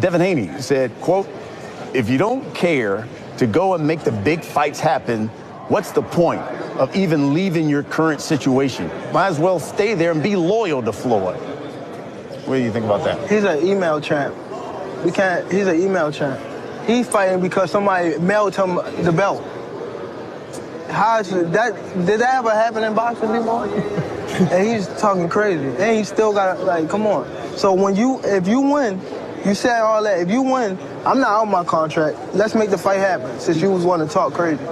Devin Haney said, quote, "If you don't care to go and make the big fights happen, what's the point of even leaving your current situation? Might as well stay there and be loyal to Floyd." What do you think about that? He's an email champ. He's an email champ. He's fighting because somebody mailed him the belt. Did that ever happen in boxing before? And he's talking crazy. And he still got, like, come on. So if you win, you said all that. If you win, I'm not out my contract. Let's make the fight happen, since you was wanting to talk crazy.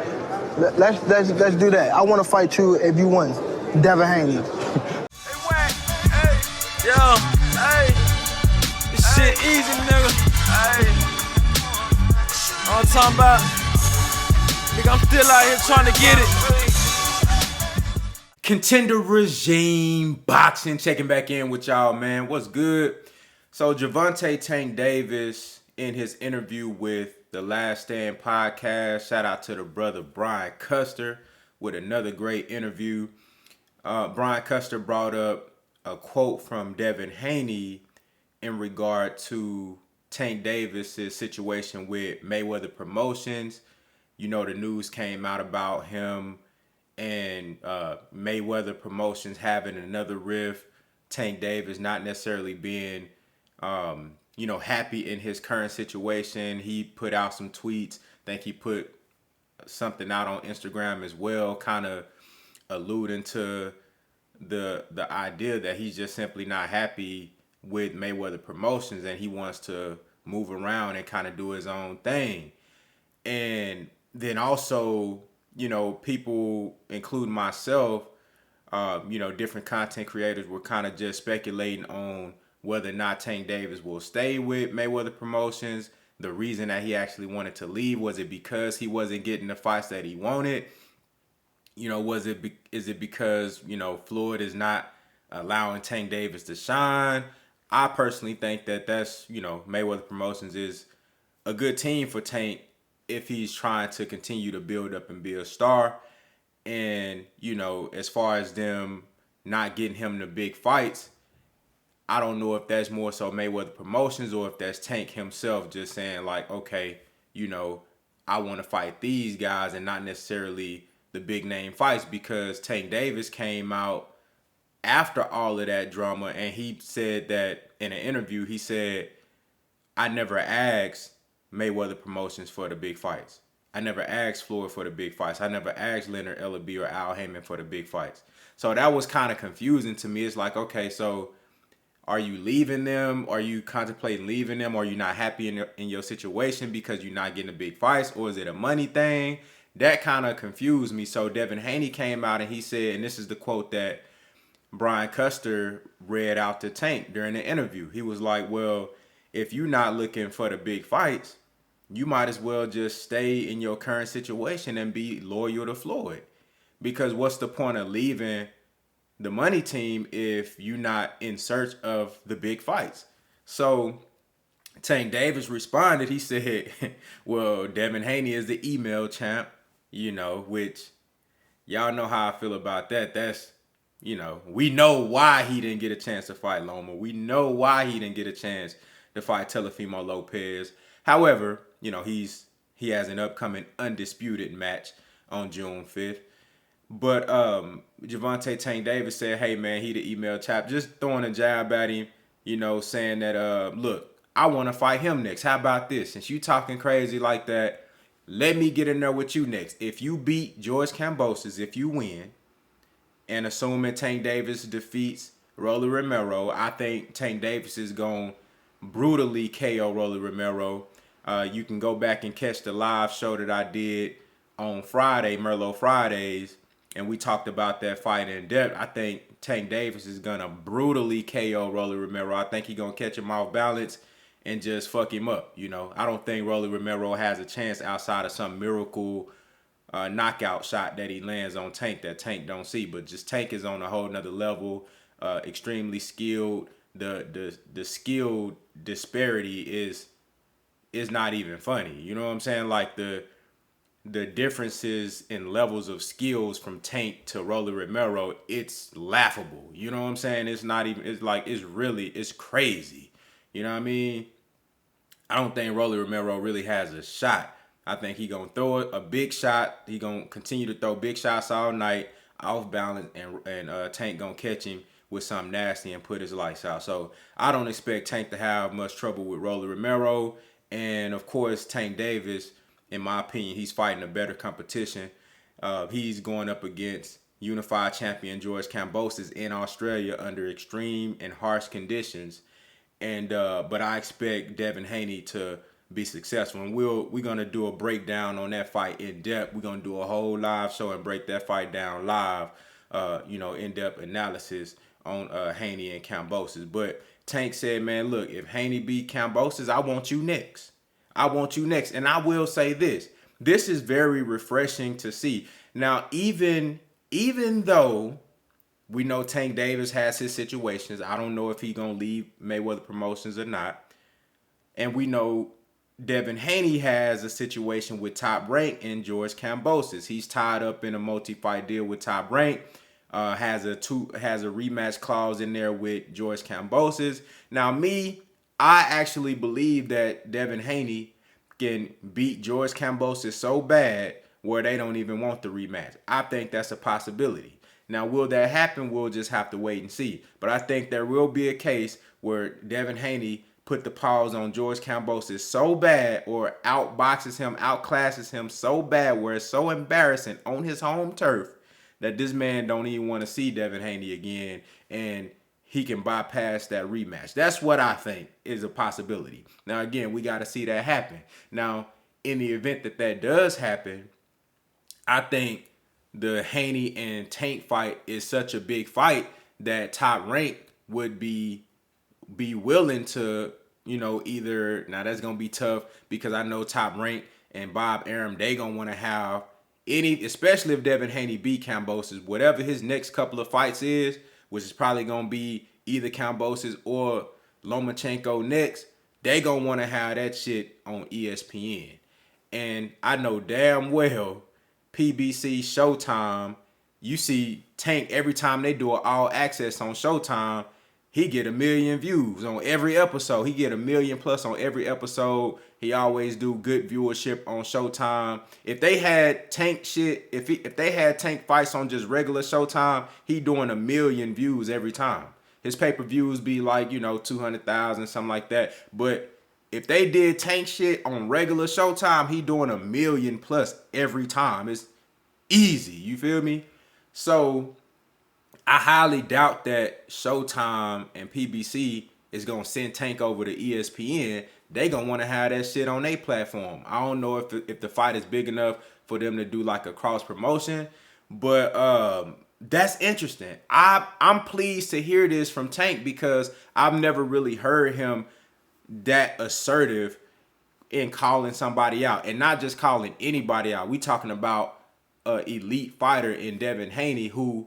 Let's do that. I want to fight you if you win. Devin Haney. Hey, Wack. Hey. Yo. Hey. This shit easy, nigga. Hey. All I'm talking about. Nigga, I'm still out here trying to get it. Contender Regime Boxing, checking back in with y'all, man. What's good? So Gervonta Tank Davis, in his interview with the Last Stand podcast, shout out to the brother Brian Custer with another great interview. Brian Custer brought up a quote from Devin Haney in regard to Tank Davis's situation with Mayweather Promotions. You know, the news came out about him and Mayweather Promotions having another rift. Tank Davis not necessarily being, happy in his current situation. He put out some tweets. I think he put something out on Instagram as well, kind of alluding to the idea that he's just simply not happy with Mayweather Promotions and he wants to move around and kind of do his own thing. And then also, people, including myself, different content creators were kind of just speculating on whether or not Tank Davis will stay with Mayweather Promotions. The reason that he actually wanted to leave, was it because he wasn't getting the fights that he wanted? Is it because, Floyd is not allowing Tank Davis to shine? I personally think that's, Mayweather Promotions is a good team for Tank if he's trying to continue to build up and be a star. And, as far as them not getting him the big fights, I don't know if that's more so Mayweather Promotions or if that's Tank himself just saying like, okay, I want to fight these guys and not necessarily the big name fights, because Tank Davis came out after all of that drama and he said that in an interview, he said, "I never asked Mayweather Promotions for the big fights. I never asked Floyd for the big fights. I never asked Leonard Ellaby or Al Heyman for the big fights." So that was kind of confusing to me. It's like, okay, so are you leaving them? Are you contemplating leaving them? Are you not happy in your situation because you're not getting the big fights? Or is it a money thing? That kind of confused me. So Devin Haney came out and he said, and this is the quote that Brian Custer read out to Tank during the interview. He was like, well, if you're not looking for the big fights, you might as well just stay in your current situation and be loyal to Floyd. Because what's the point of leaving the money team if you're not in search of the big fights? So Tank Davis responded. He said, well, Devin Haney is the email champ, which y'all know how I feel about that. That's, we know why he didn't get a chance to fight Loma. We know why he didn't get a chance to fight Teofimo Lopez. However, he has an upcoming Undisputed match on June 5th. But Gervonta Tank Davis said, hey, man, he the email chap, just throwing a jab at him, saying that, look, I want to fight him next. How about this? Since you talking crazy like that, let me get in there with you next. If you beat George Kambosos, if you win, and assuming Tank Davis defeats Rolly Romero, I think Tank Davis is going to brutally KO Rolly Romero. You can go back and catch the live show that I did on Friday, Merlot Fridays, and we talked about that fight in depth. I think Tank Davis is going to brutally KO Rolly Romero. I think he's going to catch him off balance and just fuck him up. I don't think Rolly Romero has a chance outside of some miracle knockout shot that he lands on Tank that Tank don't see. But just Tank is on a whole nother level, extremely skilled. The skill disparity is not even funny. You know what I'm saying? Like the differences in levels of skills from Tank to Rolly Romero, it's laughable. You know what I'm saying? It's not even, it's crazy. You know what I mean? I don't think Rolly Romero really has a shot. I think he gonna throw a big shot. He gonna continue to throw big shots all night, off balance, and Tank gonna catch him with something nasty and put his lights out. So I don't expect Tank to have much trouble with Rolly Romero. And of course, Tank Davis, in my opinion, he's fighting a better competition. He's going up against unified champion George Kambosos in Australia under extreme and harsh conditions. And but I expect Devin Haney to be successful. And we're gonna do a breakdown on that fight in depth. We're gonna do a whole live show and break that fight down live. In-depth analysis on Haney and Kambosos. But Tank said, man, look, if Haney beat Kambosos, I want you next. I want you next. And I will say this. This is very refreshing to see. Now, even though we know Tank Davis has his situations, I don't know if he's going to leave Mayweather Promotions or not. And we know Devin Haney has a situation with Top Rank and George Kambosos. He's tied up in a multi-fight deal with Top Rank. Has a rematch clause in there with George Kambosos. Now, I actually believe that Devin Haney can beat George Kambosos so bad where they don't even want the rematch. I think that's a possibility. Now, will that happen? We'll just have to wait and see. But I think there will be a case where Devin Haney put the pause on George Kambosos so bad, or outboxes him, outclasses him so bad where it's so embarrassing on his home turf that this man don't even want to see Devin Haney again, and he can bypass that rematch. That's what I think is a possibility. Now, again, we got to see that happen. Now, in the event that that does happen, I think the Haney and Tank fight is such a big fight that Top Rank would be willing to, either, now that's going to be tough because I know Top Rank and Bob Arum, they going to want to have especially if Devin Haney beat Kambosos, whatever his next couple of fights is, which is probably going to be either Kambosos or Lomachenko next, they going to want to have that shit on ESPN. And I know damn well PBC, Showtime, you see Tank every time they do an all access on Showtime, he get 1 million views on every episode. He get 1 million plus on every episode. He always do good viewership on Showtime. If they had Tank shit, if they had Tank fights on just regular Showtime, he doing 1 million views every time. His pay-per-views be like, 200,000, something like that. But if they did Tank shit on regular Showtime, he doing 1 million plus every time. It's easy, you feel me? So I highly doubt that Showtime and PBC is going to send Tank over to ESPN. They going to want to have that shit on their platform. I don't know if the fight is big enough for them to do like a cross promotion, but that's interesting. I'm pleased to hear this from Tank because I've never really heard him that assertive in calling somebody out, and not just calling anybody out. We talking about an elite fighter in Devin Haney who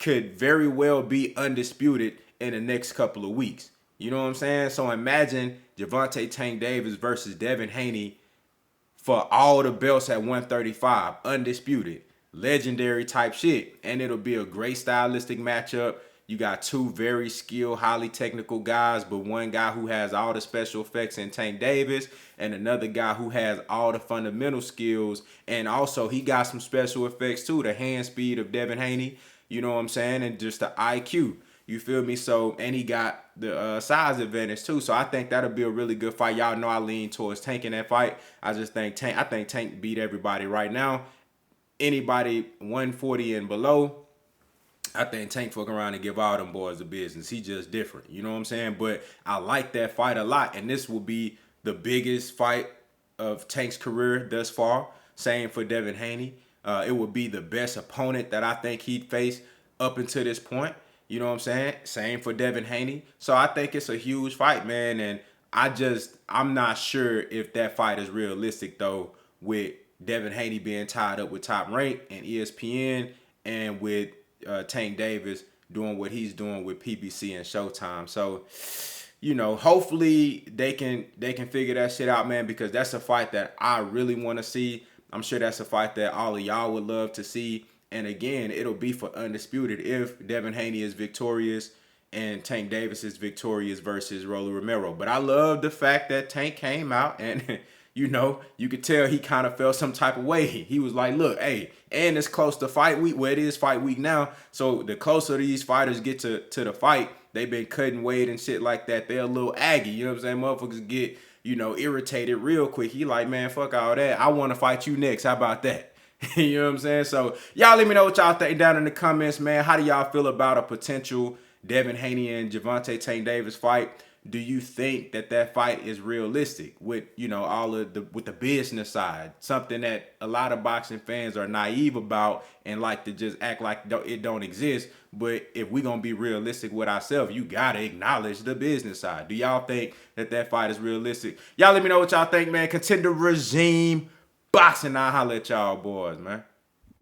could very well be undisputed in the next couple of weeks. You know what I'm saying? So imagine Gervonta Tank Davis versus Devin Haney for all the belts at 135, undisputed, legendary type shit. And it'll be a great stylistic matchup. You got two very skilled, highly technical guys, but one guy who has all the special effects in Tank Davis and another guy who has all the fundamental skills. And also he got some special effects too, the hand speed of Devin Haney. You know what I'm saying? And just the IQ. You feel me? So, and he got the size advantage too. So I think that'll be a really good fight. Y'all know I lean towards Tank in that fight. I think Tank beat everybody right now. Anybody 140 and below, I think Tank fuck around and give all them boys the business. He just different. You know what I'm saying? But I like that fight a lot. And this will be the biggest fight of Tank's career thus far. Same for Devin Haney. It would be the best opponent that I think he'd face up until this point. You know what I'm saying? Same for Devin Haney. So I think it's a huge fight, man. And I'm not sure if that fight is realistic, though, with Devin Haney being tied up with Top Rank and ESPN and with Tank Davis doing what he's doing with PBC and Showtime. So, hopefully they can figure that shit out, man, because that's a fight that I really want to see. I'm sure that's a fight that all of y'all would love to see. And again, it'll be for Undisputed if Devin Haney is victorious and Tank Davis is victorious versus Rolly Romero. But I love the fact that Tank came out and, you know, you could tell he kind of felt some type of way. He was like, look, hey, and it's close to fight week. Well, it is fight week now. So the closer these fighters get to the fight, they've been cutting weight and shit like that. They're a little aggy. You know what I'm saying? Motherfuckers get, you know, irritated real quick. He like, man, fuck all that. I want to fight you next. How about that? You know what I'm saying? So y'all let me know what y'all think down in the comments, man. How do y'all feel about a potential Devin Haney and Gervonta Tank Davis fight? Do you think that fight is realistic with, you know, all of the business side? Something that a lot of boxing fans are naive about and like to just act like it don't exist. But if we're going to be realistic with ourselves, you got to acknowledge the business side. Do y'all think that fight is realistic? Y'all let me know what y'all think, man. Contender regime boxing. I'll holler at y'all boys, man.